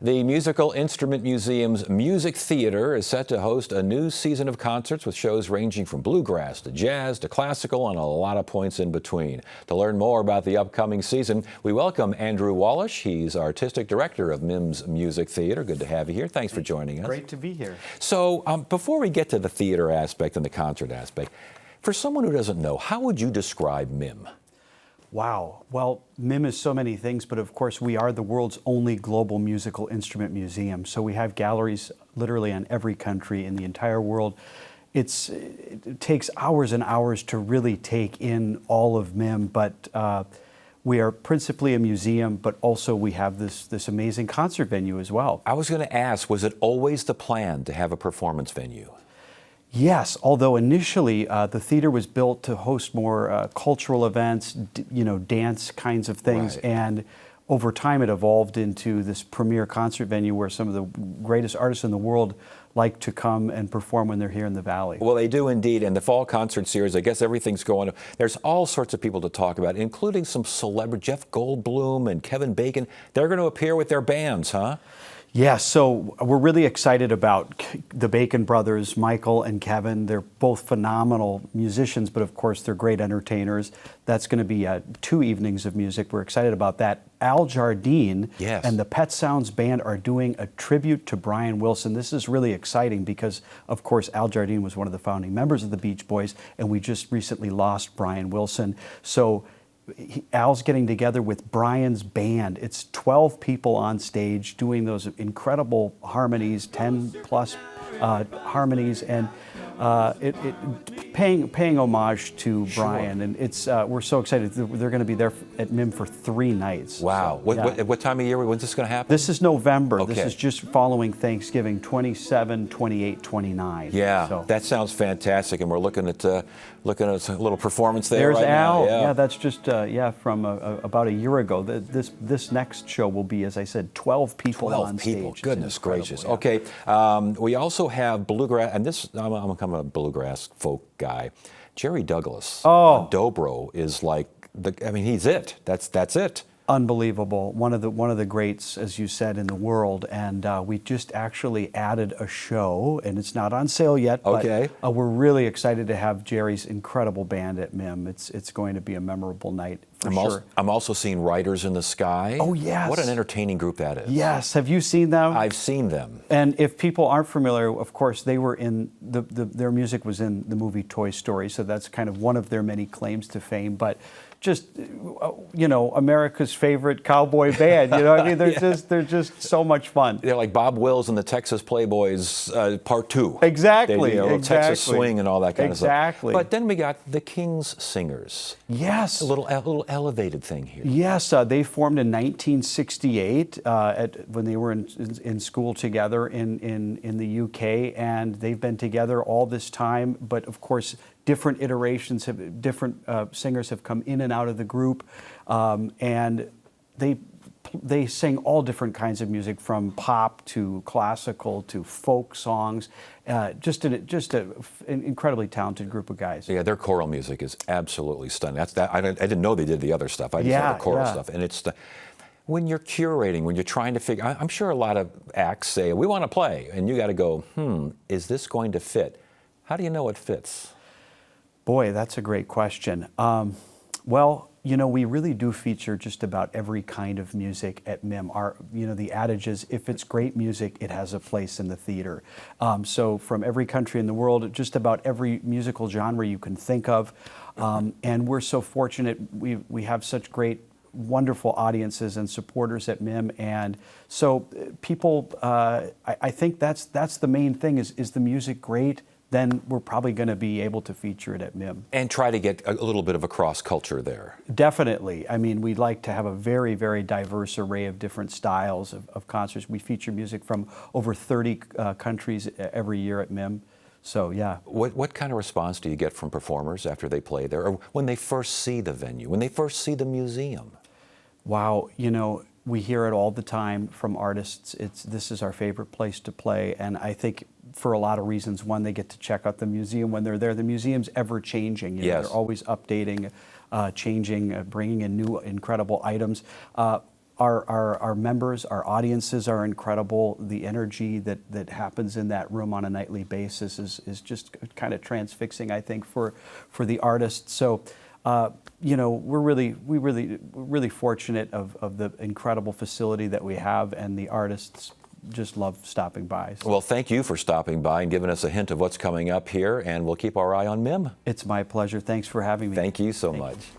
The Musical Instrument Museum's Music Theater is set to host a new season of concerts with shows ranging from bluegrass to jazz to classical and a lot of points in between. To learn more about the upcoming season, we welcome Andrew Wallish. He's Artistic Director of MIM's Music Theater. Good to have you here. Thanks for joining us. Great to be here. So before we get to the theater aspect and the concert aspect, for someone who doesn't know, how would you describe MIM? Wow. Well, MIM is so many things, but of course we are the world's only global musical instrument museum. So we have galleries literally in every country in the entire world. It takes hours and hours to really take in all of MIM, but we are principally a museum, but also we have this amazing concert venue as well. I was going to ask, was it always the plan to have a performance venue? Yes, although initially the theater was built to host more cultural events, dance kinds of things, Right. And over time it evolved into this premier concert venue where some of the greatest artists in the world like to come and perform when they're here in the Valley. Well, they do indeed. And the fall concert series, I guess everything's going. There's all sorts of people to talk about, including some celebrity, Jeff Goldblum and Kevin Bacon. They're going to appear with their bands, huh? Yeah, so we're really excited about the Bacon brothers, Michael and Kevin. They're both phenomenal musicians, but of course they're great entertainers. That's going to be 2 evenings of music. We're excited about that. Al Jardine Yes. and the Pet Sounds Band are doing a tribute to Brian Wilson. This is really exciting because, of course, Al Jardine was one of the founding members of the Beach Boys, and we just recently lost Brian Wilson. So Al's getting together with Brian's band. It's 12 people on stage doing those incredible harmonies, 10 plus harmonies, and paying homage to Brian. And it's we're so excited. They're going to be there at MIM for 3 nights. Wow. So, yeah. What time of year? When's this going to happen? This is November. Okay. This is just following Thanksgiving, 27, 28, 29. Yeah, So. that sounds fantastic, and we're looking at a little performance there. There's right Al. now. Yeah, that's just from about a year ago. This next show will be, as I said, 12 people 12 on people. stage. It's Goodness incredible, gracious. yeah. Okay, we also have bluegrass, and I'm a bluegrass folk guy. Jerry Douglas on dobro is like he's it. That's it. Unbelievable. One of the greats, as you said, in the world. And we just actually added a show, and it's not on sale yet. Okay. But we're really excited to have Jerry's incredible band at MIM. It's going to be a memorable night for sure. I'm also seeing Riders in the Sky. Oh, yes. What an entertaining group that is. Yes. Have you seen them? I've seen them. And if people aren't familiar, of course, they were in their music was in the movie Toy Story, so that's kind of one of their many claims to fame. But just America's favorite cowboy band. I mean, they're just so much fun. They're like Bob Wills and the Texas Playboys Part 2. Exactly. Texas swing and all that kind of stuff. Exactly. But then we got the King's Singers. Yes. A little elevated thing here. Yes, they formed in 1968 when they were in school together in the UK, and they've been together all this time. But of course, different iterations different singers have come in and out of the group, and they sing all different kinds of music, from pop to classical to folk songs. Just an incredibly talented group of guys. Yeah, their choral music is absolutely stunning. I didn't know they did the other stuff. I just know the choral stuff, and it's when you're curating, when you're trying to figure. I'm sure a lot of acts say, "We want to play," and you got to go, is this going to fit? How do you know it fits? Boy, that's a great question. Well, we really do feature just about every kind of music at MIM. The adage is, if it's great music, it has a place in the theater. So from every country in the world, just about every musical genre you can think of. And we're so fortunate, we have such great, wonderful audiences and supporters at MIM. And so people, I think that's the main thing, is the music great? Then we're probably going to be able to feature it at MIM. And try to get a little bit of a cross culture there. Definitely. I mean, we'd like to have a very, very diverse array of different styles of concerts. We feature music from over 30 countries every year at MIM. So, yeah. What kind of response do you get from performers after they play there, or when they first see the venue, when they first see the museum? Wow, we hear it all the time from artists. This is our favorite place to play, and I think for a lot of reasons. One, they get to check out the museum when they're there. The museum's ever changing. Yes. They're always updating, changing, bringing in new incredible items. our members, our audiences are incredible. The energy that happens in that room on a nightly basis is just kind of transfixing, I think, for the artists. So, you know, we're really fortunate of the incredible facility that we have, and the artists just love stopping by. So Well, thank you for stopping by and giving us a hint of what's coming up here, and we'll keep our eye on MIM. it's my pleasure. Thanks for having me. Thank you so much.